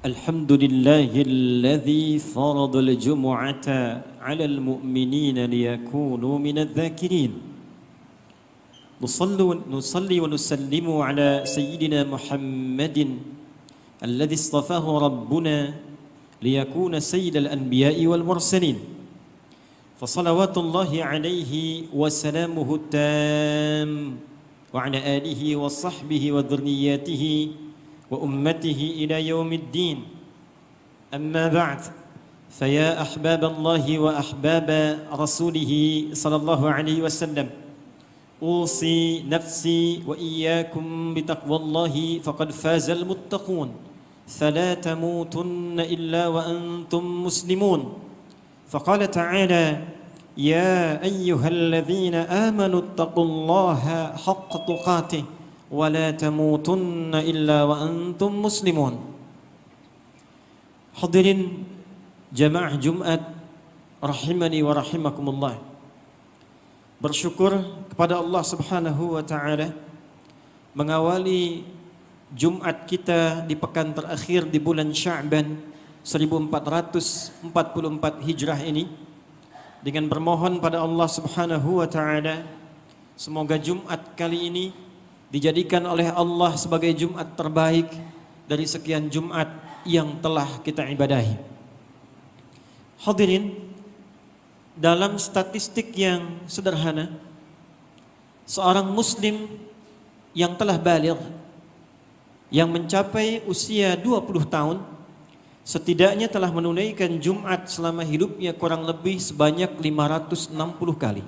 الحمد لله الذي فرض الجمعة على المؤمنين ليكونوا من الذاكرين. نصلي ونسلم على سيدنا محمد الذي اصطفاه ربنا ليكون سيد الأنبياء والمرسلين، فصلوات الله عليه وسلامه التام وعلى آله وصحبه وذرياته وأمته إلى يوم الدين. أما بعد، فيا أحباب الله وأحباب رسوله صلى الله عليه وسلم، أوصي نفسي وإياكم بتقوى الله فقد فاز المتقون، فلا تموتن إلا وأنتم مسلمون. فقال تعالى: يا أيها الذين آمنوا اتقوا الله حق تقاته ولا تموتن إلا وأنتم مسلمون. Hadirin jamaah Jumat rahimani wa rahimakumullah. Bersyukur kepada Allah Subhanahu wa taala mengawali Jumat kita di pekan terakhir di bulan Sya'ban 1444 Hijrah ini, dengan bermohon pada Allah Subhanahu wa taala semoga Jumat kali ini dijadikan oleh Allah sebagai Jumat terbaik dari sekian Jumat yang telah kita ibadahi. Hadirin, dalam statistik yang sederhana, seorang muslim yang telah baligh, yang mencapai usia 20 tahun, setidaknya telah menunaikan Jumat selama hidupnya kurang lebih sebanyak 560 kali.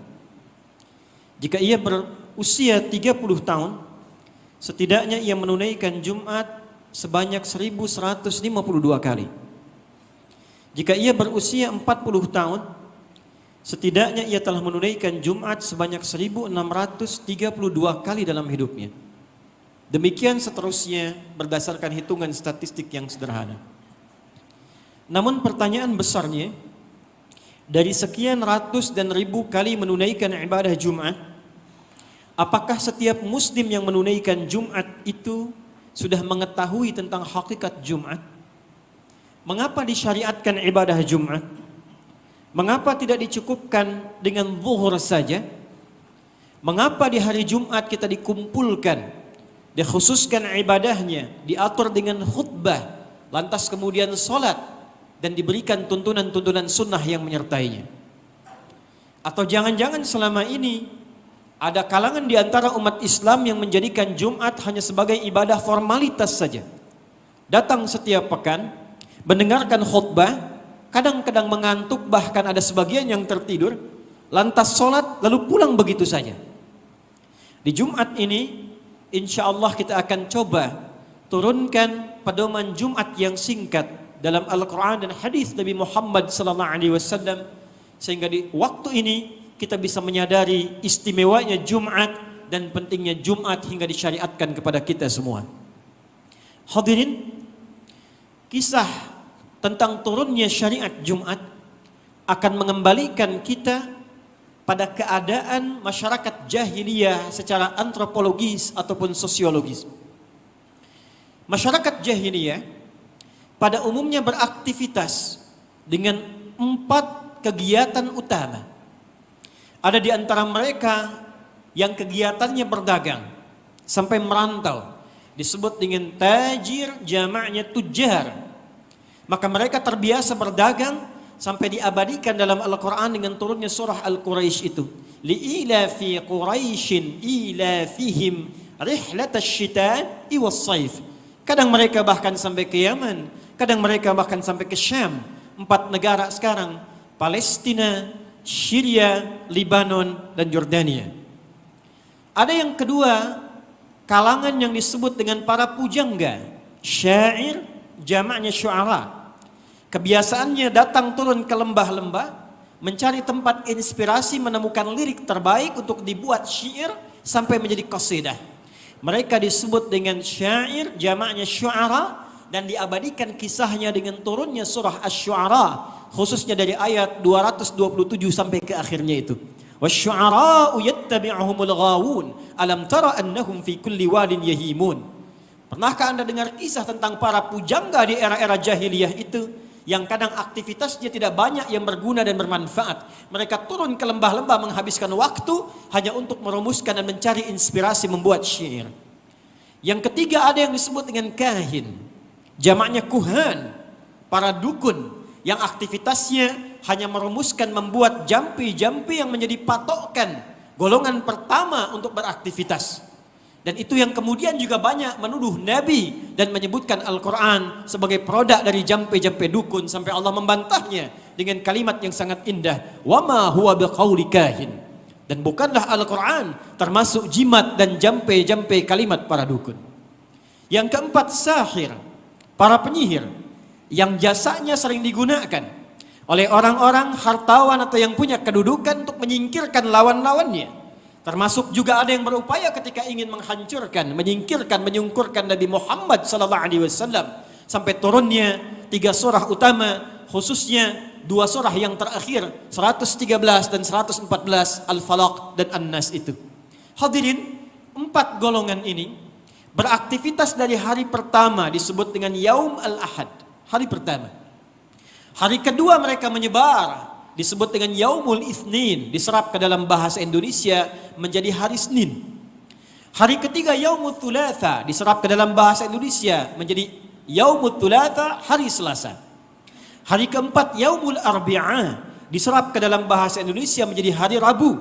Jika ia berusia 30 tahun, setidaknya ia menunaikan Jumat sebanyak 1152 kali. Jika ia berusia 40 tahun, setidaknya ia telah menunaikan Jumat sebanyak 1632 kali dalam hidupnya. Demikian seterusnya berdasarkan hitungan statistik yang sederhana. Namun pertanyaan besarnya, dari sekian ratus dan ribu kali menunaikan ibadah Jumat, apakah setiap muslim yang menunaikan Jumat itu sudah mengetahui tentang hakikat Jumat? Mengapa disyariatkan ibadah Jumat? Mengapa tidak dicukupkan dengan zuhur saja? Mengapa di hari Jumat kita dikumpulkan, dikhususkan ibadahnya, diatur dengan khutbah, lantas kemudian sholat, dan diberikan tuntunan-tuntunan sunnah yang menyertainya? Atau jangan-jangan selama ini ada kalangan di antara umat Islam yang menjadikan Jumat hanya sebagai ibadah formalitas saja. Datang setiap pekan, mendengarkan khutbah, kadang-kadang mengantuk, bahkan ada sebagian yang tertidur, lantas sholat lalu pulang begitu saja. Di Jumat ini, insya Allah kita akan coba turunkan pedoman Jumat yang singkat dalam Al-Quran dan hadis Nabi Muhammad SAW, sehingga di waktu ini kita bisa menyadari istimewanya Jumat dan pentingnya Jumat hingga disyariatkan kepada kita semua. Hadirin, kisah tentang turunnya syariat Jumat akan mengembalikan kita pada keadaan masyarakat jahiliyah secara antropologis ataupun sosiologis. Masyarakat jahiliyah pada umumnya beraktivitas dengan 4 kegiatan utama. Ada di antara mereka yang kegiatannya berdagang sampai merantau, disebut dengan tajir, jamaknya tujar. Maka mereka terbiasa berdagang sampai diabadikan dalam Al-Quran dengan turunnya surah Al-Quraisy itu. Li'ilafi Quraisyin ilafihim rihlatash shita'i was-saif. Kadang mereka bahkan sampai ke Yaman, kadang mereka bahkan sampai ke Syam. 4 negara sekarang, Palestina, Syria, Libanon, dan Yordania. Ada yang kedua, kalangan yang disebut dengan para pujangga, syair, jamaknya syu'ara. Kebiasaannya datang turun ke lembah-lembah, mencari tempat inspirasi, menemukan lirik terbaik untuk dibuat syair sampai menjadi qasidah. Mereka disebut dengan syair, jamaknya syu'ara, dan diabadikan kisahnya dengan turunnya surah Asy-Syu'ara, khususnya dari ayat 227 sampai ke akhirnya itu. Wasyu'ara'u yattabi'uhumul ghawun alam tara annahum fi kulli wadin yahimun. Pernahkah Anda dengar kisah tentang para pujangga di era-era jahiliyah itu? Yang kadang aktivitasnya tidak banyak yang berguna dan bermanfaat. Mereka turun ke lembah-lembah menghabiskan waktu hanya untuk merumuskan dan mencari inspirasi membuat syair. Yang ketiga ada yang disebut dengan kahin. Jamaknya kuhan, para dukun yang aktivitasnya hanya merumuskan membuat jampi-jampi yang menjadi patokan golongan pertama untuk beraktivitas. Dan itu yang kemudian juga banyak menuduh Nabi dan menyebutkan Al-Quran sebagai produk dari jampi-jampi dukun, sampai Allah membantahnya dengan kalimat yang sangat indah, wama huwa biqauli kahin. Dan bukanlah Al-Quran termasuk jimat dan jampi-jampi kalimat para dukun. Yang keempat, sahir, para penyihir yang jasanya sering digunakan oleh orang-orang hartawan atau yang punya kedudukan untuk menyingkirkan lawan-lawannya. Termasuk juga ada yang berupaya ketika ingin menghancurkan, menyingkirkan, menyungkurkan Nabi Muhammad SAW sampai turunnya 3 surah utama, khususnya 2 surah yang terakhir 113 dan 114 Al-Falaq dan An-Nas itu. Hadirin, 4 golongan ini beraktivitas dari hari pertama disebut dengan Yaum Al-Ahad, hari pertama. Hari kedua mereka menyebar, disebut dengan Yaumul Itsnin, diserap ke dalam bahasa Indonesia menjadi hari Senin. Hari ketiga Yaumul Thulatha, diserap ke dalam bahasa Indonesia menjadi Yaumul Thulatha, hari Selasa. Hari keempat Yaumul Arbi'ah, diserap ke dalam bahasa Indonesia menjadi hari Rabu.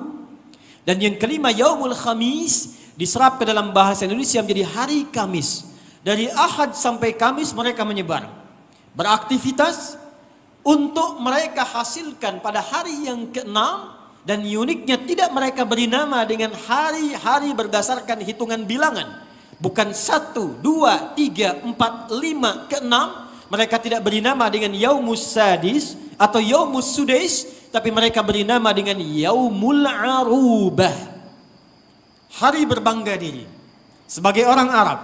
Dan yang kelima Yaumul Khamis, diserap ke dalam bahasa Indonesia menjadi hari Kamis. Dari Ahad sampai Kamis mereka menyebar, beraktivitas untuk mereka hasilkan pada hari yang ke-6, dan uniknya tidak mereka beri nama dengan hari-hari berdasarkan hitungan bilangan. Bukan 1, 2, 3, 4, 5, ke-6. Mereka tidak beri nama dengan Yaumus Sadis atau Yaumus Sudais, tapi mereka beri nama dengan Yaumul Arubah, hari berbangga diri sebagai orang Arab,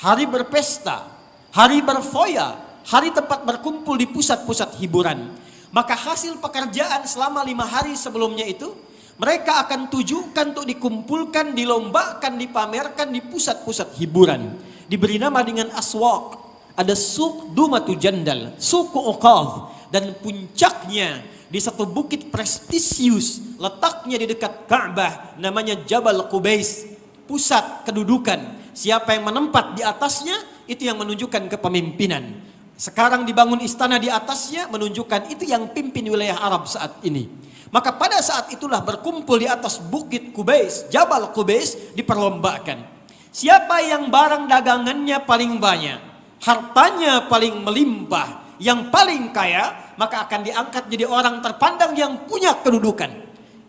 hari berpesta, hari berfoya, hari tempat berkumpul di pusat-pusat hiburan. Maka hasil pekerjaan selama 5 hari sebelumnya itu mereka akan tujukan untuk dikumpulkan, dilombakan, dipamerkan di pusat-pusat hiburan. Diberi nama dengan aswaq. Ada suq Dumatu Jandal, suq Uqadh, dan puncaknya di satu bukit prestisius, letaknya di dekat Ka'bah, namanya Jabal Qubais, pusat kedudukan. Siapa yang menempat di atasnya itu yang menunjukkan kepemimpinan. Sekarang dibangun istana di atasnya, menunjukkan itu yang pimpin wilayah Arab saat ini. Maka pada saat itulah berkumpul di atas bukit Qubais, Jabal Qubais, diperlombakan. Siapa yang barang dagangannya paling banyak, hartanya paling melimpah, yang paling kaya, maka akan diangkat jadi orang terpandang yang punya kedudukan.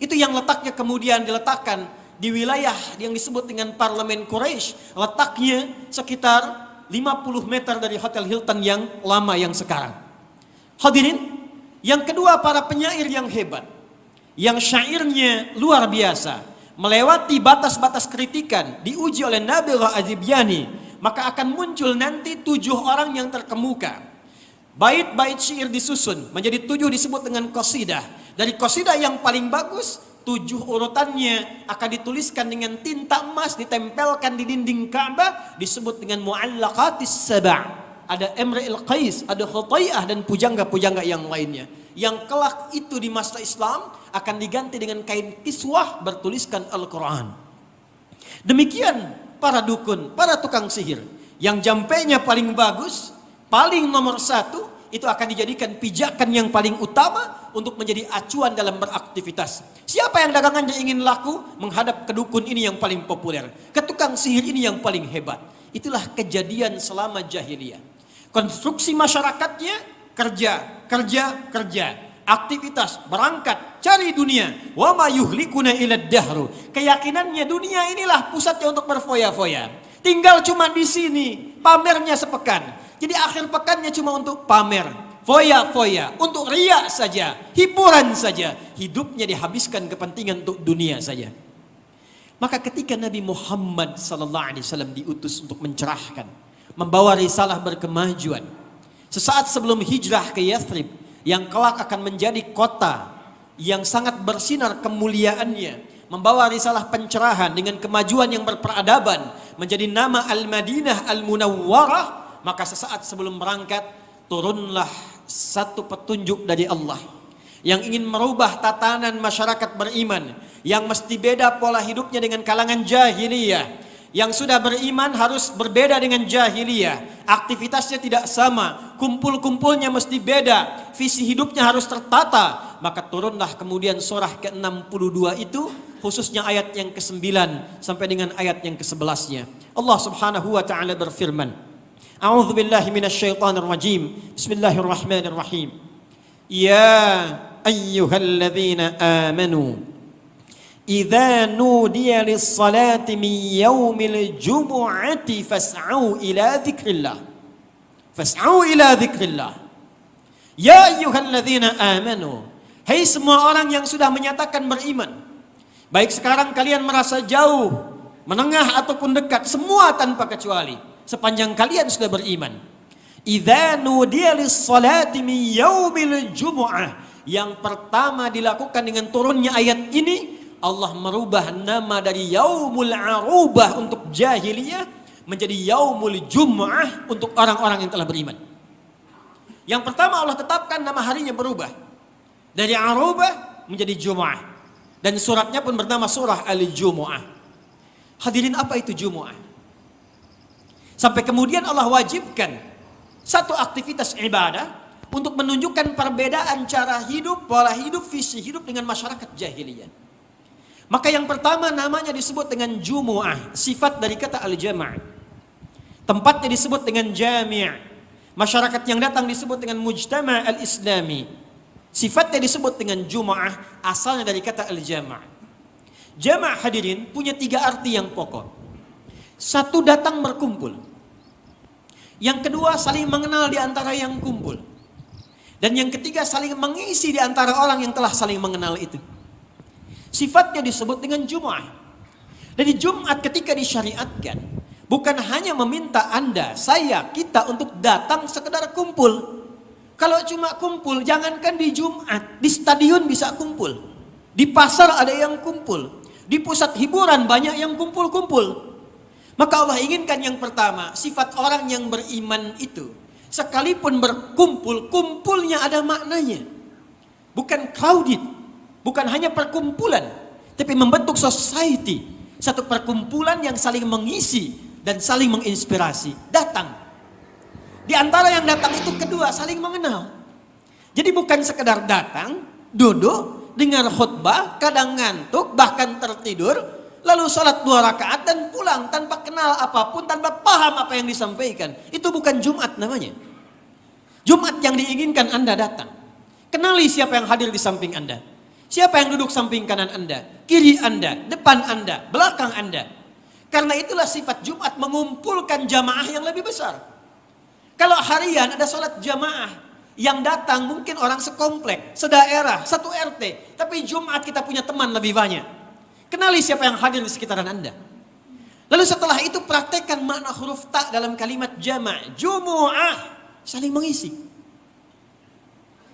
Itu yang letaknya kemudian diletakkan di wilayah yang disebut dengan Parlemen Quraisy, letaknya sekitar 50 meter dari Hotel Hilton yang lama yang sekarang. Hadirin, yang kedua para penyair yang hebat, yang syairnya luar biasa, melewati batas-batas kritikan, diuji oleh Nabila Azibyani, maka akan muncul nanti 7 orang yang terkemuka. Bait-bait syair disusun menjadi 7 disebut dengan qasidah. Dari qasidah yang paling bagus, 7 urutannya akan dituliskan dengan tinta emas, ditempelkan di dinding Ka'bah, disebut dengan mu'allaqatis saba'. Ada Imrul Qais, ada Khutai'ah, dan pujangga-pujangga yang lainnya. Yang kelak itu di masa Islam akan diganti dengan kain kiswah bertuliskan Al-Quran. Demikian para dukun, para tukang sihir, yang jampenya paling bagus, paling nomor 1, itu akan dijadikan pijakan yang paling utama untuk menjadi acuan dalam beraktivitas. Siapa yang dagangannya ingin laku, menghadap ke dukun ini yang paling populer, ke tukang sihir ini yang paling hebat. Itulah kejadian selama jahiliyah. Konstruksi masyarakatnya kerja, aktivitas, berangkat, cari dunia. Wa ma yuhlikuna ilad dahru. Keyakinannya dunia inilah pusatnya untuk berfoya-foya. Tinggal cuma di sini, pamernya sepekan. Jadi akhir pekannya cuma untuk pamer, foya-foya, untuk riya saja, hiburan saja. Hidupnya dihabiskan kepentingan untuk dunia saja. Maka ketika Nabi Muhammad SAW diutus untuk mencerahkan, membawa risalah berkemajuan, sesaat sebelum hijrah ke Yathrib, yang kelak akan menjadi kota yang sangat bersinar kemuliaannya, membawa risalah pencerahan dengan kemajuan yang berperadaban menjadi nama Al-Madinah Al-Munawwarah, maka sesaat sebelum berangkat turunlah satu petunjuk dari Allah yang ingin merubah tatanan masyarakat beriman yang mesti beda pola hidupnya dengan kalangan jahiliyah. Yang sudah beriman harus berbeda dengan jahiliyah. Aktivitasnya tidak sama, kumpul-kumpulnya mesti beda, visi hidupnya harus tertata. Maka turunlah kemudian surah ke-62 itu, khususnya ayat yang ke-9 sampai dengan ayat yang ke-11-nya. Allah Subhanahu wa taala berfirman, A'udzu billahi minasyaitonir rajim. Bismillahirrahmanirrahim. Ya ayyuhalladzina amanu idza nudiya lis-salati min yaumil jumu'ati fas'au ila dzikrillah. Fas'au ila dzikrillah. Ya ayyuhalladzina amanu. Hai semua orang yang sudah menyatakan beriman. Baik sekarang kalian merasa jauh, menengah ataupun dekat, semua tanpa kecuali. Sepanjang kalian sudah beriman. Idza nudiya lis-salati min yaumil jumu'ah. Yang pertama dilakukan dengan turunnya ayat ini, Allah merubah nama dari Yaumul Arubah untuk jahiliyah menjadi Yaumul Jum'ah untuk orang-orang yang telah beriman. Yang pertama Allah tetapkan nama harinya berubah dari Arubah menjadi Jum'ah, dan suratnya pun bernama surah Al-Jumu'ah. Hadirin, apa itu Jumu'ah? Sampai kemudian Allah wajibkan satu aktivitas ibadah untuk menunjukkan perbedaan cara hidup, pola hidup, visi hidup dengan masyarakat jahiliyah. Maka yang pertama namanya disebut dengan Jumu'ah, sifat dari kata al-jama'. Tempatnya disebut dengan jami'. Masyarakat yang datang disebut dengan mujtama' al-islami. Sifatnya disebut dengan Jumu'ah, asalnya dari kata al-jama'. Jama' hadirin punya 3 arti yang pokok. Satu, datang berkumpul. Yang kedua, saling mengenal di antara yang kumpul. Dan yang ketiga, saling mengisi di antara orang yang telah saling mengenal itu. Sifatnya disebut dengan Jumu'ah. Jadi Jumat ketika disyariatkan, bukan hanya meminta Anda, saya, kita untuk datang sekedar kumpul. Kalau cuma kumpul, jangankan di Jumat, di stadion bisa kumpul. Di pasar ada yang kumpul. Di pusat hiburan banyak yang kumpul-kumpul. Maka Allah inginkan yang pertama, sifat orang yang beriman itu, sekalipun berkumpul, kumpulnya ada maknanya. Bukan crowded, bukan hanya perkumpulan, tapi membentuk society. Satu perkumpulan yang saling mengisi dan saling menginspirasi. Datang. Di antara yang datang itu kedua, saling mengenal. Jadi bukan sekedar datang, duduk, dengar khutbah, kadang ngantuk, bahkan tertidur, lalu sholat 2 rakaat dan pulang tanpa kenal apapun, tanpa paham apa yang disampaikan. Itu bukan Jumat namanya. Jumat yang diinginkan Anda datang. Kenali siapa yang hadir di samping Anda. Siapa yang duduk samping kanan Anda, kiri Anda, depan Anda, belakang Anda. Karena itulah sifat Jumat mengumpulkan jamaah yang lebih besar. Kalau harian ada sholat jamaah, yang datang mungkin orang sekomplek, sedaerah, satu RT. Tapi Jumat kita punya teman lebih banyak. Kenali siapa yang hadir di sekitaran Anda. Lalu setelah itu praktekkan makna huruf ta dalam kalimat jama', Jumu'ah, saling mengisi.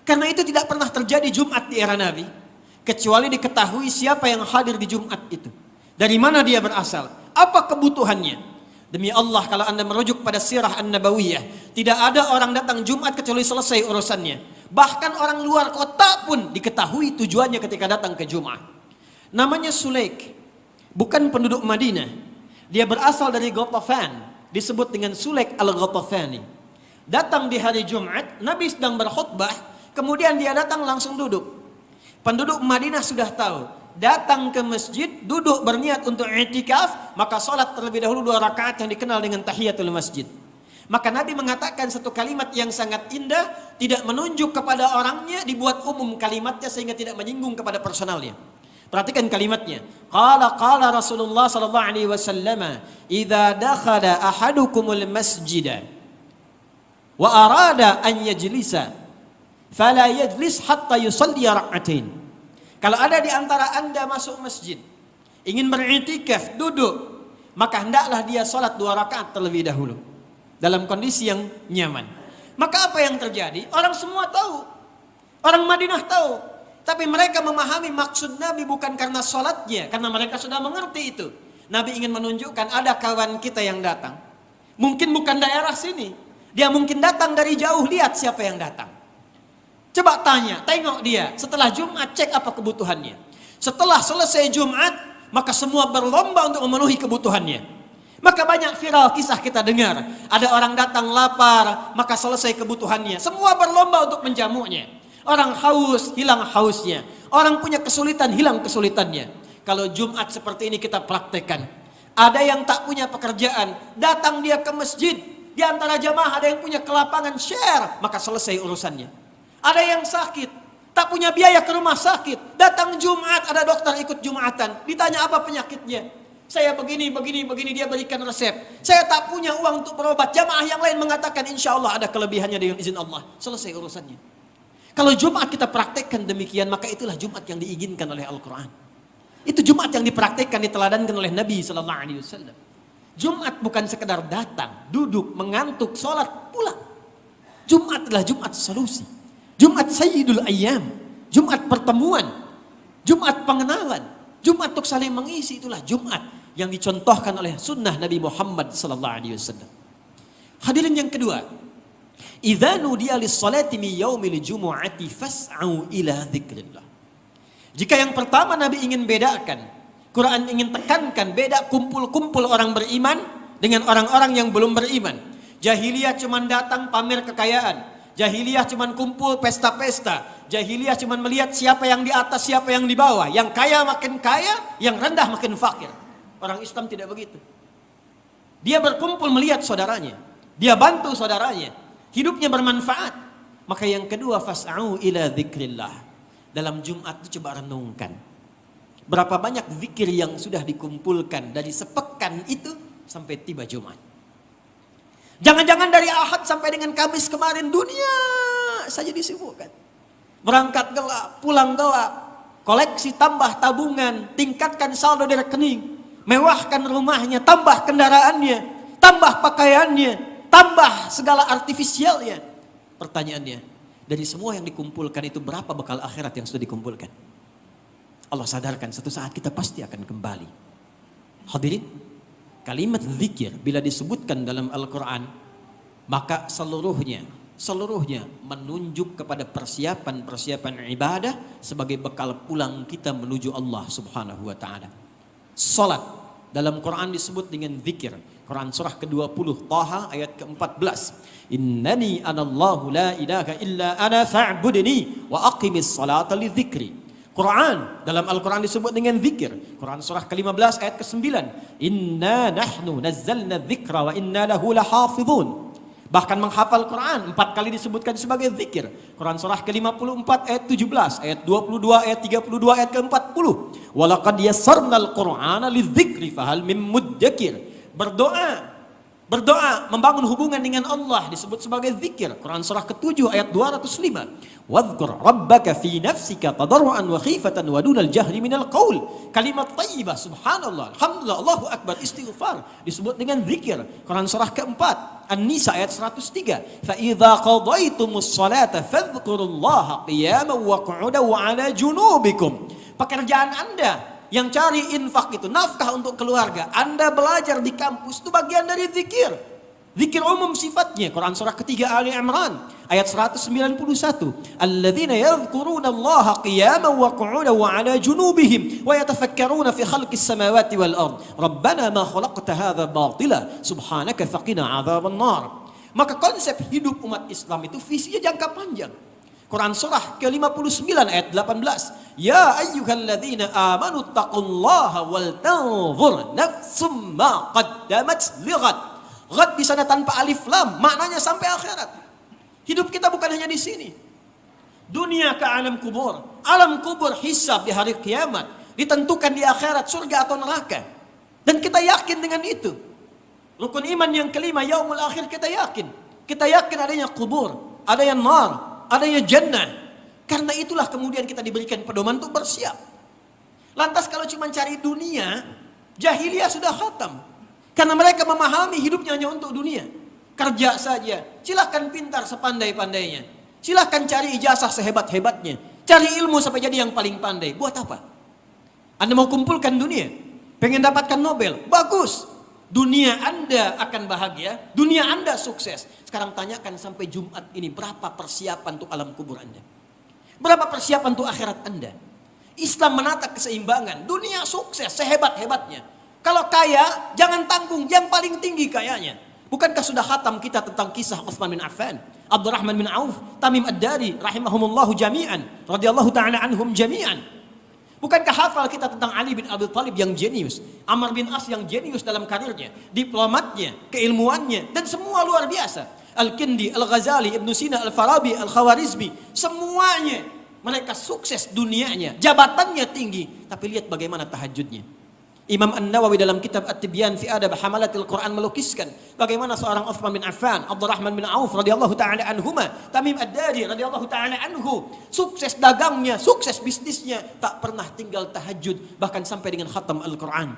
Karena itu tidak pernah terjadi Jumat di era Nabi, kecuali diketahui siapa yang hadir di Jumat itu. Dari mana dia berasal? Apa kebutuhannya? Demi Allah, kalau Anda merujuk pada sirah An-Nabawiyah, tidak ada orang datang Jumat kecuali selesai urusannya. Bahkan orang luar kota pun diketahui tujuannya ketika datang ke Jumat. Namanya Sulaik, bukan penduduk Madinah. Dia berasal dari Ghatafan, disebut dengan Sulaik al-Ghatafani. Datang di hari Jumat, Nabi sedang berkhutbah, kemudian dia datang langsung duduk. Penduduk Madinah sudah tahu, datang ke masjid, duduk berniat untuk i'tikaf, maka sholat terlebih dahulu 2 rakaat yang dikenal dengan tahiyatul masjid. Maka Nabi mengatakan satu kalimat yang sangat indah, tidak menunjuk kepada orangnya, dibuat umum kalimatnya sehingga tidak menyinggung kepada personalnya. Perhatikan kalimatnya. Qala Rasulullah sallallahu alaihi wasallam, "Idza dakhala ahadukumul masjida wa arada an yajlisa fala yajlis hatta yusalli rak'atain." Kalau ada di antara Anda masuk masjid, ingin beriktikaf, duduk, maka hendaklah dia salat 2 rakaat terlebih dahulu dalam kondisi yang nyaman. Maka apa yang terjadi? Orang semua tahu. Orang Madinah tahu. Tapi mereka memahami maksud Nabi bukan karena sholatnya, karena mereka sudah mengerti itu. Nabi ingin menunjukkan ada kawan kita yang datang. Mungkin bukan daerah sini. Dia mungkin datang dari jauh, lihat siapa yang datang. Coba tanya, tengok dia. Setelah Jumat cek apa kebutuhannya. Setelah selesai Jumat, maka semua berlomba untuk memenuhi kebutuhannya. Maka banyak viral kisah kita dengar. Ada orang datang lapar, maka selesai kebutuhannya. Semua berlomba untuk menjamunya. Orang haus, hilang hausnya. Orang punya kesulitan, hilang kesulitannya. Kalau Jumat seperti ini kita praktekkan. Ada yang tak punya pekerjaan, datang dia ke masjid. Di antara jamaah ada yang punya kelapangan, share, maka selesai urusannya. Ada yang sakit, tak punya biaya ke rumah sakit. Datang Jumat, ada dokter ikut Jumatan. Ditanya apa penyakitnya. Saya begini, dia berikan resep. Saya tak punya uang untuk berobat. Jamaah yang lain mengatakan insya Allah ada kelebihannya dengan izin Allah. Selesai urusannya. Kalau Jumat kita praktekkan demikian, maka itulah Jumat yang diinginkan oleh Al-Quran. Itu Jumat yang dipraktekkan, diteladankan oleh Nabi SAW. Jumat bukan sekedar datang, duduk, mengantuk, sholat, pulang. Jumat adalah Jumat solusi. Jumat Sayyidul Ayyam. Jumat pertemuan. Jumat pengenalan. Jumat untuk saling mengisi, itulah Jumat yang dicontohkan oleh sunnah Nabi Muhammad SAW. Hadirin yang kedua. Idza nudiya lis-salati min yaumil jumu'ati fas'au ila dzikrillah. Jika yang pertama Nabi ingin bedakan, Quran ingin tekankan beda kumpul-kumpul orang beriman dengan orang-orang yang belum beriman. Jahiliyah cuma datang pamer kekayaan. Jahiliyah cuma kumpul pesta-pesta. Jahiliyah cuma melihat siapa yang di atas, siapa yang di bawah. Yang kaya makin kaya, yang rendah makin fakir. Orang Islam tidak begitu. Dia berkumpul melihat saudaranya. Dia bantu saudaranya. Hidupnya bermanfaat. Maka yang kedua, fas'au ila dzikrillah. Dalam Jumat itu coba renungkan. Berapa banyak zikir yang sudah dikumpulkan dari sepekan itu sampai tiba Jumat. Jangan-jangan dari Ahad sampai dengan Kamis kemarin dunia saja disibukkan. Berangkat gelap, pulang gelap. Koleksi tambah tabungan, tingkatkan saldo di rekening. Mewahkan rumahnya, tambah kendaraannya, tambah pakaiannya. Tambah segala artifisialnya. Pertanyaannya, dari semua yang dikumpulkan itu berapa bekal akhirat yang sudah dikumpulkan? Allah sadarkan satu saat kita pasti akan kembali. Hadirin, kalimat zikir bila disebutkan dalam Al-Quran, maka seluruhnya menunjuk kepada persiapan ibadah sebagai bekal pulang kita menuju Allah Subhanahu wa taala. Salat dalam Quran disebut dengan zikir. Quran surah ke-20 Taha ayat ke-14. Innani anallahu la ilaha illa ana fa'budni wa aqimis salata li dzikri. Quran dalam Al-Quran disebut dengan zikir. Quran surah ke-15 ayat ke-9. Inna nahnu nazzalna dzikra wa inna lahu lahafizun. Bahkan menghafal Quran 4 kali disebutkan sebagai zikir. Quran surah ke-54 ayat 17, ayat 22, ayat 32, ayat ke-40. Walaqad yassarnal Qur'ana lidzikri fahal mim muddakir. Berdoa membangun hubungan dengan Allah disebut sebagai zikir. Quran surah ke-7 ayat 205. Wadhkur rabbaka fi nafsika tadarruan wa khifatan wa dunal jahri minal qaul. Kalimat thayyibah subhanallah, alhamdulillah, Allahu akbar, istighfar disebut dengan zikir. Quran surah ke-4 An-Nisa ayat 103. Fa idza qadaytumus salata fadhkurullaha qiyaman wa qu'udan wa 'ala junubikum. Pekerjaan Anda yang cari infak itu, nafkah untuk keluarga, Anda belajar di kampus, itu bagian dari zikir. Zikir umum sifatnya. Quran surah ketiga Ali Imran ayat 191. Alladzina yadhkuruna Allaha qiyaman wa qu'udan wa 'ala junubihim wa yatafakkaruna fi khalqis samawati wal ard. Rabbana ma khalaqta hadza batila subhanaka faqina 'adzaban nar. Maka konsep hidup umat Islam itu visinya jangka panjang. Quran surah ke-59 ayat 18. Ya ayyuhalladzina amanu taqullaha wal tanzur nafsum ma qaddamat lighad. Ghad di sana tanpa alif lam, maknanya sampai akhirat. Hidup kita bukan hanya di sini. Dunia ke alam kubur. Alam kubur hisab di hari kiamat. Ditentukan di akhirat surga atau neraka. Dan kita yakin dengan itu. Rukun iman yang kelima, yaumul akhir, kita yakin. Kita yakin adanya kubur, adanya nar, adanya jannah. Karena itulah kemudian kita diberikan pedoman untuk bersiap. Lantas kalau cuma cari dunia, jahiliyah sudah khatam. Karena mereka memahami hidupnya hanya untuk dunia. Kerja saja, silahkan pintar sepandai-pandainya. Silahkan cari ijazah sehebat-hebatnya. Cari ilmu sampai jadi yang paling pandai. Buat apa? Anda mau kumpulkan dunia, pengen dapatkan Nobel, bagus. Dunia Anda akan bahagia, dunia Anda sukses. Sekarang tanyakan sampai Jumat ini, berapa persiapan untuk alam kubur Anda? Berapa persiapan untuk akhirat Anda? Islam menata keseimbangan, dunia sukses sehebat-hebatnya. Kalau kaya, jangan tanggung, yang paling tinggi kayanya. Bukankah sudah khatam kita tentang kisah Utsman bin Affan, Abdurrahman bin Auf, Tamim Ad-Dari, rahimahumullahu jami'an, radhiyallahu ta'ala anhum jami'an. Bukankah hafal kita tentang Ali bin Abi Thalib yang jenius, Amr bin As yang jenius dalam karirnya, diplomatnya, keilmuannya, dan semua luar biasa. Al-Kindi, Al-Ghazali, Ibn Sina, Al-Farabi, Al-Khawarizmi, semuanya mereka sukses dunianya, jabatannya tinggi, tapi lihat bagaimana tahajudnya. Imam An-Nawawi dalam kitab At-Tibyan fi Adab Hamalatil Quran melukiskan bagaimana seorang Utsman bin Affan, Abdurrahman bin Auf radhiyallahu taala anhuma, Tamim Ad-Dari radhiyallahu taala anhu, sukses dagangnya, sukses bisnisnya, tak pernah tinggal tahajud, bahkan sampai dengan khatam Al-Quran.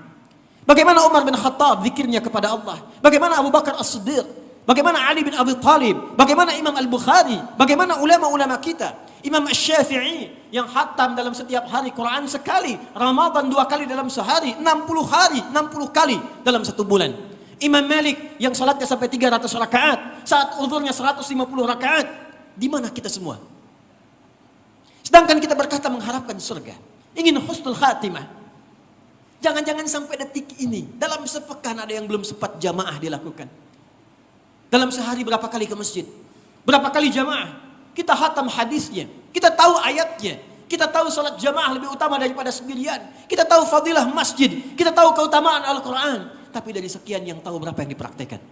Bagaimana Umar bin Khattab zikirnya kepada Allah, bagaimana Abu Bakar As-Siddiq, bagaimana Ali bin Abi Thalib, bagaimana Imam Al-Bukhari, bagaimana ulama-ulama kita, Imam Asy-Syafi'i yang khatam dalam setiap hari Quran sekali, Ramadan 2 kali dalam sehari, 60 hari, 60 kali dalam 1 bulan. Imam Malik yang salatnya sampai 300 rakaat, saat uzurnya 150 rakaat. Di mana kita semua? Sedangkan kita berkata mengharapkan surga, ingin husnul khatimah. Jangan-jangan sampai detik ini, dalam sepekan ada yang belum sempat jamaah dilakukan. Dalam sehari berapa kali ke masjid? Berapa kali jamaah? Kita khatam hadisnya, kita tahu ayatnya, kita tahu salat jamaah lebih utama daripada sendirian, kita tahu fadilah masjid, kita tahu keutamaan Al-Quran. Tapi dari sekian yang tahu berapa yang dipraktekkan?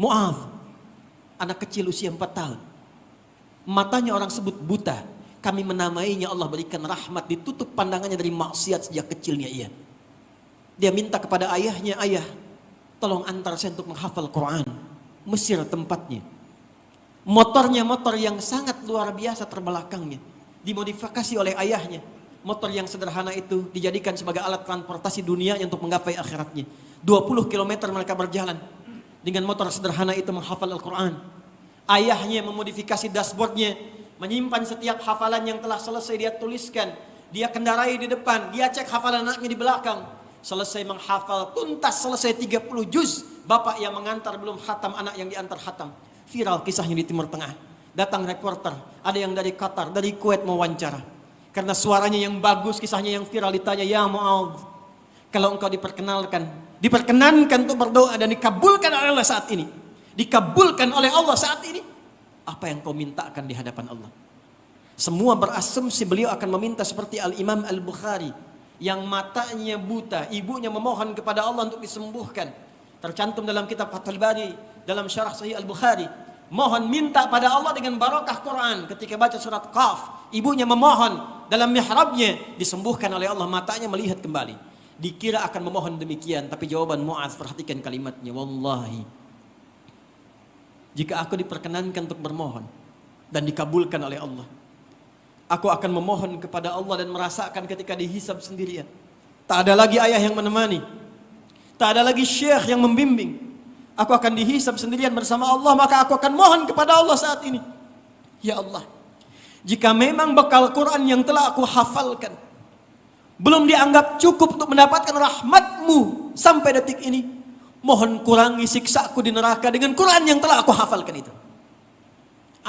Mu'adz, anak kecil usia 4 tahun, matanya orang sebut buta, kami menamainya, Allah berikan rahmat, ditutup pandangannya dari maksiat sejak kecilnya ia. Dia minta kepada ayahnya, ayah tolong antar saya untuk menghafal Quran. Mesir tempatnya. Motornya motor yang sangat luar biasa terbelakangnya, dimodifikasi oleh ayahnya. Motor yang sederhana itu dijadikan sebagai alat transportasi dunia untuk menggapai akhiratnya. 20 km mereka berjalan dengan motor sederhana itu menghafal Al-Quran. Ayahnya memodifikasi dashboardnya, menyimpan setiap hafalan yang telah selesai dia tuliskan. Dia kendarai di depan, dia cek hafalan anaknya di belakang. Selesai menghafal tuntas, selesai 30 juz, bapak yang mengantar belum khatam, anak yang diantar khatam. Viral kisahnya di Timur Tengah. Datang reporter, ada yang dari Qatar, dari Kuwait mau wawancara. Karena suaranya yang bagus, kisahnya yang viral, ditanya, ya Mu'adz, kalau engkau diperkenankan untuk berdoa dan dikabulkan oleh Allah saat ini, dikabulkan oleh Allah saat ini, apa yang kau mintakan di hadapan Allah? Semua berasumsi beliau akan meminta seperti Al-Imam Al-Bukhari yang matanya buta, ibunya memohon kepada Allah untuk disembuhkan. Tercantum dalam kitab Fathul Bari, dalam syarah Sahih Al-Bukhari, mohon minta pada Allah dengan barakah Quran. Ketika baca surat Qaf, ibunya memohon dalam mihrabnya, disembuhkan oleh Allah, matanya melihat kembali. Dikira akan memohon demikian, tapi jawaban Mu'adz, perhatikan kalimatnya, wallahi, jika aku diperkenankan untuk bermohon dan dikabulkan oleh Allah, aku akan memohon kepada Allah dan merasakan ketika dihisab sendirian. Tak ada lagi ayah yang menemani, tak ada lagi syekh yang membimbing. Aku akan dihisab sendirian bersama Allah, maka aku akan mohon kepada Allah saat ini. Ya Allah, jika memang bekal Quran yang telah aku hafalkan belum dianggap cukup untuk mendapatkan rahmat-Mu sampai detik ini, mohon kurangi siksaku di neraka dengan Quran yang telah aku hafalkan itu.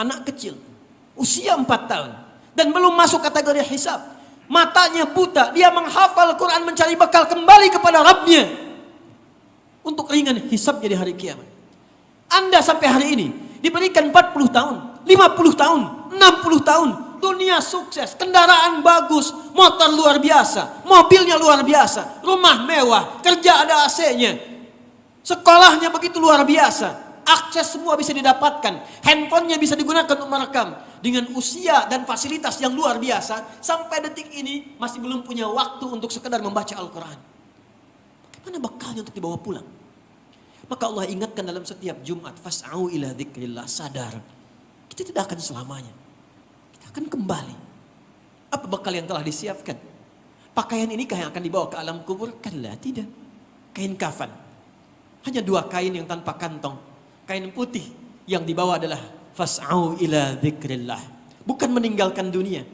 Anak kecil, usia 4 tahun, dan belum masuk kategori hisab. Matanya buta, dia menghafal Quran mencari bekal kembali kepada Rabbnya untuk ringan hisabnya di hari kiamat. Anda sampai hari ini diberikan 40 tahun, 50 tahun, 60 tahun, dunia sukses, kendaraan bagus, motor luar biasa, mobilnya luar biasa, rumah mewah, kerja ada AC-nya, sekolahnya begitu luar biasa, akses semua bisa didapatkan, handphonenya bisa digunakan untuk merekam. Dengan usia dan fasilitas yang luar biasa, sampai detik ini masih belum punya waktu untuk sekedar membaca Al-Quran. Bagaimana bekalnya untuk dibawa pulang? Maka Allah ingatkan dalam setiap Jumat, fas'au ila dzikrillah, sadar. Kita tidak akan selamanya. Kita akan kembali. Apa bekal yang telah disiapkan? Pakaian inikah yang akan dibawa ke alam kubur? Kalla, tidak. Kain kafan. Hanya 2 kain yang tanpa kantong. Kain putih yang dibawa adalah fas'au ila dzikrillah. bukan meninggalkan dunia,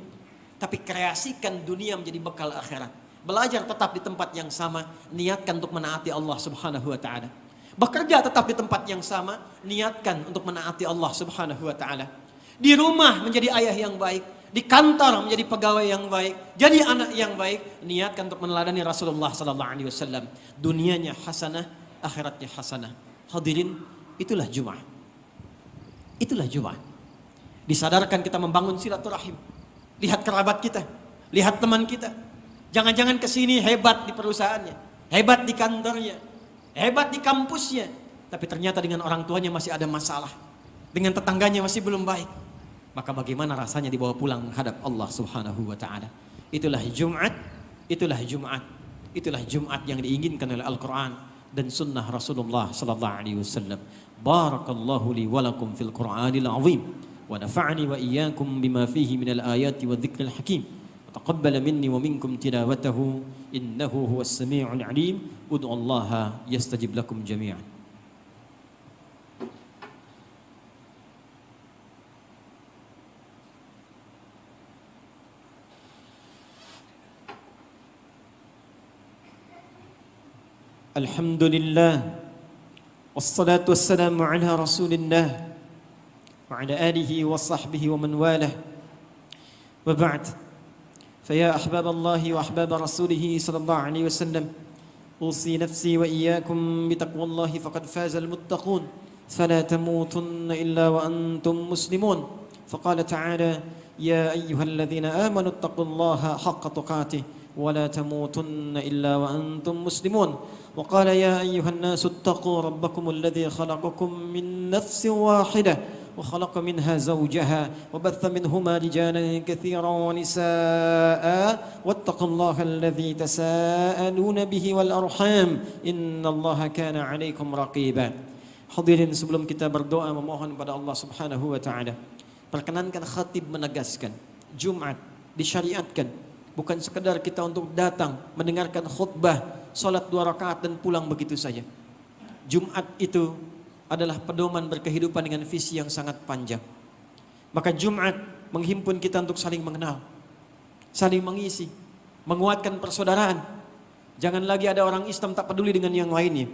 tapi kreasikan dunia menjadi bekal akhirat. Belajar tetap di tempat yang sama, niatkan untuk menaati Allah Subhanahu wa taala. Bekerja tetap di tempat yang sama, niatkan untuk menaati Allah Subhanahu wa taala. Di rumah menjadi ayah yang baik, di kantor menjadi pegawai yang baik, jadi anak yang baik, niatkan untuk meneladani Rasulullah sallallahu alaihi wasallam. Dunianya hasanah, akhiratnya hasanah. Hadirin, itulah Jumat. Itulah Jumat. Disadarkan kita membangun silaturahim. Lihat kerabat kita, lihat teman kita. Jangan-jangan kesini hebat di perusahaannya, hebat di kantornya, hebat di kampusnya, tapi ternyata dengan orang tuanya masih ada masalah, dengan tetangganya masih belum baik. Maka bagaimana rasanya dibawa pulang menghadap Allah Subhanahu wa taala? Itulah Jumat, itulah Jumat, itulah Jumat yang diinginkan oleh Al-Qur'an dan sunnah Rasulullah sallallahu alaihi wasallam. Barakallahu li wa lakum fil Qur'anil azim wa nafa'ani wa iyyakum bima fihi minal ayati wadh-dhikril hakim. Taqabbal minni wa minkum tilawatahu innahu huwas samii'ul 'alim. Ud'ullaha yastajib lakum jami'an. Alhamdulillah wassalatu wassalamu ala rasulillah wa ala alihi wa sahbihi wa man walah wa ba'd. Faya ahbab Allah wa ahbab rasulih sallallahu alaihi wasallam, usi nafsi wa iyyakum bitaqwallahi faqad faza almuttaqun fala tamutunna illa wa antum muslimun. Faqala ta'ala ya ayyuhalladhina amanu ittaqullaha haqqa tuqatih wa la tamutunna illa wa antum muslimun. وقال يا أيها الناس اتقوا ربكم الذي خلقكم من نفس واحدة وخلق منها زوجها وبث منهما رجالا كثيرا ونساء واتقوا الله الذي تساءلون به والأرحام إن الله كان عليكم رقيبا. Hadirin, sebelum kita berdoa memohon kepada Allah Subhanahu wa taala, perkenankan khatib menegaskan, Jumat disyariatkan bukan sekedar kita untuk datang mendengarkan khutbah, salat 2 rakaat dan pulang begitu saja. Jumat itu adalah pedoman berkehidupan dengan visi yang sangat panjang. Maka Jumat menghimpun kita untuk saling mengenal, saling mengisi, menguatkan persaudaraan. Jangan lagi ada orang Islam tak peduli dengan yang lainnya.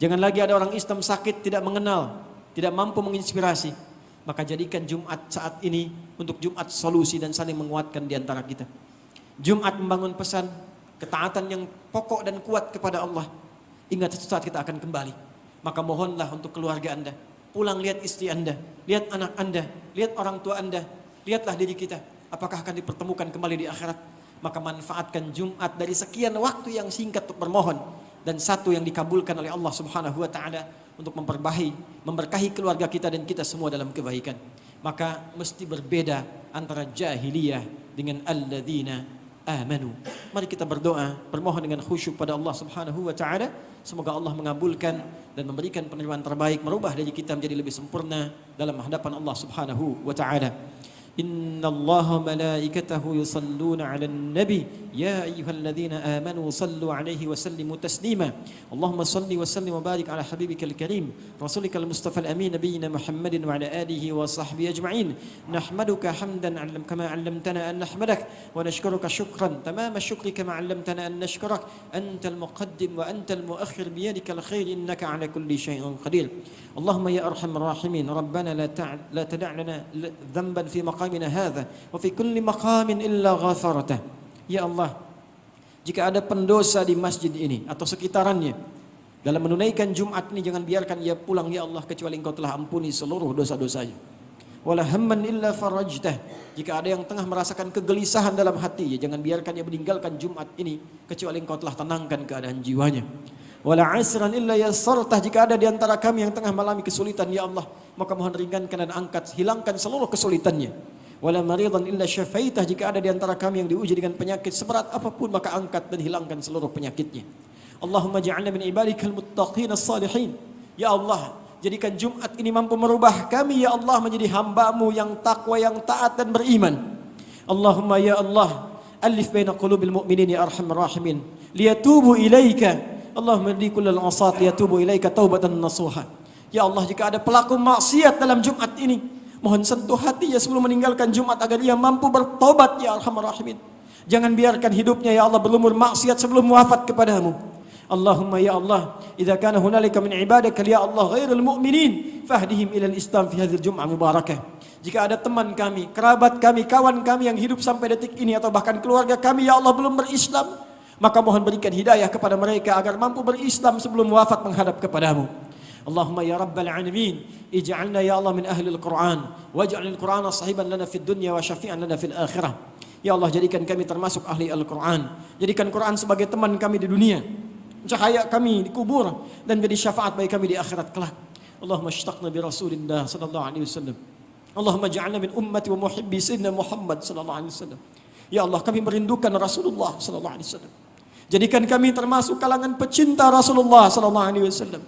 Jangan lagi ada orang Islam sakit, tidak mengenal, tidak mampu menginspirasi. Maka jadikan Jumat saat ini untuk Jumat solusi dan saling menguatkan di antara kita. Jumat membangun pesan ketaatan yang pokok dan kuat kepada Allah. Ingat, suatu saat kita akan kembali. Maka mohonlah untuk keluarga Anda, pulang lihat istri Anda, lihat anak Anda, lihat orang tua Anda, lihatlah diri kita, apakah akan dipertemukan kembali di akhirat. Maka manfaatkan Jumat dari sekian waktu yang singkat untuk bermohon, dan satu yang dikabulkan oleh Allah Subhanahu wa taala untuk memberkahi keluarga kita dan kita semua dalam kebaikan. Maka mesti berbeda antara jahiliyah dengan alladzina amanu. Mari kita berdoa, bermohon dengan khusyuk pada Allah Subhanahu wa taala. Semoga Allah mengabulkan dan memberikan penerimaan terbaik, merubah diri kita menjadi lebih sempurna dalam hadapan Allah Subhanahu wa taala. إن الله وملائكته يصلون على النبي يا أيها الذين آمنوا صلوا عليه وسلموا تسليما اللهم صل وسلم وبارك على حبيبك الكريم رسولك المصطفى الأمين نبينا محمد وعلى آله وصحبه أجمعين نحمدك حمدا كما علمتنا أن نحمدك ونشكرك شكرا تمام الشكر كما علمتنا أن نشكرك أنت المقدم وأنت المؤخر بيدك الخير إنك على كل شيء قدير اللهم يا أرحم الراحمين ربنا لا تدع لنا ذنبا في مقامنا هذا وفي كل مقام إلا غفرته. Ya Allah, jika ada pendosa di masjid ini atau sekitarannya dalam menunaikan Jumat ini, jangan biarkan ia pulang ya Allah kecuali Engkau telah ampuni seluruh dosa-dosanya. Wala hamman illa farajtah. Jika ada yang tengah merasakan kegelisahan dalam hati, jangan biarkan ia meninggalkan Jumat ini kecuali Engkau telah tenangkan keadaan jiwanya. Wala asran illa yassartah. Jika ada di antara kami yang tengah mengalami kesulitan ya Allah, maka mohon ringankan dan angkat, hilangkan seluruh kesulitannya. Wala maridan illa syafaitah. Jika ada di antara kami yang diuji dengan penyakit seberat apapun, maka angkat dan hilangkan seluruh penyakitnya. Allahumma ja'alna min ibadikal muttaqin as-salihin. Ya Allah, jadikan Jumat ini mampu merubah kami ya Allah menjadi hamba-Mu yang takwa, yang taat dan beriman. Allahumma ya Allah, alif baina qulubil mu'minin ya arhamar rahimin liyatubu ilaika. Allahumma di kullal asat liyatubu ilaika taubatan nasuha. Ya Allah, jika ada pelaku maksiat dalam Jumat ini, Mohon sentuh hatinya sebelum meninggalkan Jumat agar ia mampu bertobat ya Arhamar Rahimin. Jangan biarkan hidupnya ya Allah berlumur maksiat sebelum wafat kepadamu. Allahumma ya Allah, idza kana hunalika min ibadaka ya Allah ghairul mu'minin fahdihim ila al-islam fi hadhihi al-jum'ah mubarakah. Jika ada teman kami, kerabat kami, kawan kami yang hidup sampai detik ini atau bahkan keluarga kami ya Allah belum berislam, maka mohon berikan hidayah kepada mereka agar mampu berislam sebelum wafat menghadap kepadamu. Allahumma ya rabbal alamin, ij'alna ya Allah min ahli al-Qur'an waj'al al-Qur'ana sahiban lana fid dunya wa syafi'an lana fil akhirah. Ya Allah, jadikan kami termasuk ahli Al-Qur'an. Jadikan Quran sebagai teman kami di dunia, cahaya kami di kubur, dan jadi syafaat bagi kami di akhirat kelak. Allahumma ishtaqna bi Rasulillah sallallahu alaihi wasallam. Allahumma ja'alna min ummati wa muhibbi sayyidina Muhammad sallallahu alaihi wasallam. Ya Allah, kami merindukan Rasulullah sallallahu alaihi wasallam. Jadikan kami termasuk kalangan pecinta Rasulullah sallallahu alaihi wasallam.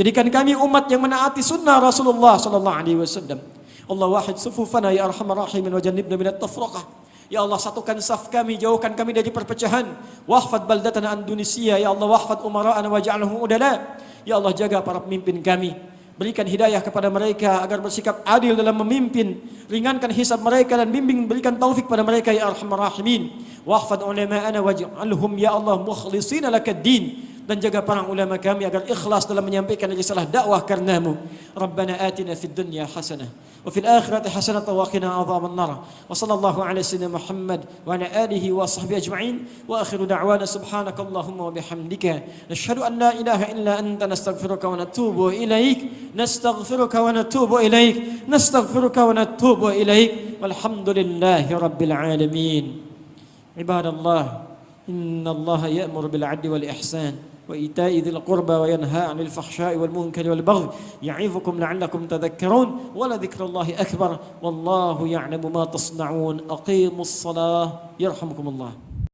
Jadikan kami umat yang menaati sunnah Rasulullah sallallahu alaihi wasallam. Allah wahid sufufana ya arhamar rahimin wa jannibna minat tafraqah. Ya Allah, satukan saf kami, jauhkan kami dari perpecahan. Wahfad baldatana Indonesia, ya Allah, wahfad umara'ana waj'alhum udala. Ya Allah, jaga para pemimpin kami. Berikan hidayah kepada mereka agar bersikap adil dalam memimpin. Ringankan hisab mereka dan berikan taufik pada mereka ya arhamar rahimin. Wahfad ulama'ana waj'alhum ya Allah mukhlishina lakad-din. Dan jaga para ulama kami agar ikhlas dalam menyampaikan risalah dakwah karenamu. Rabbana atina fid dunya hasanah wa fil akhirati hasanah wa qina adzaban nar. Wa sallallahu ala sayyidina Muhammad wa ala alihi wa sahbihi ajma'in. Wa akhiru da'wana subhanakallahumma wa bihamdika nashhadu an la ilaha illa anta nastaghfiruka wa natubu ilaik. Nastaghfiruka wa natubu ilaik. Nastaghfiruka wa natubu ilaik. Walhamdulillahi rabbil alamin. Ibadallah, innallaha ya'muru bil 'adli wal ihsan وإيتاء ذي القربى وينهى عن الفحشاء والمنكر والبغي يعظكم لعلكم تذكرون ولذكر الله أكبر والله يعلم ما تصنعون أقيموا الصلاة يرحمكم الله.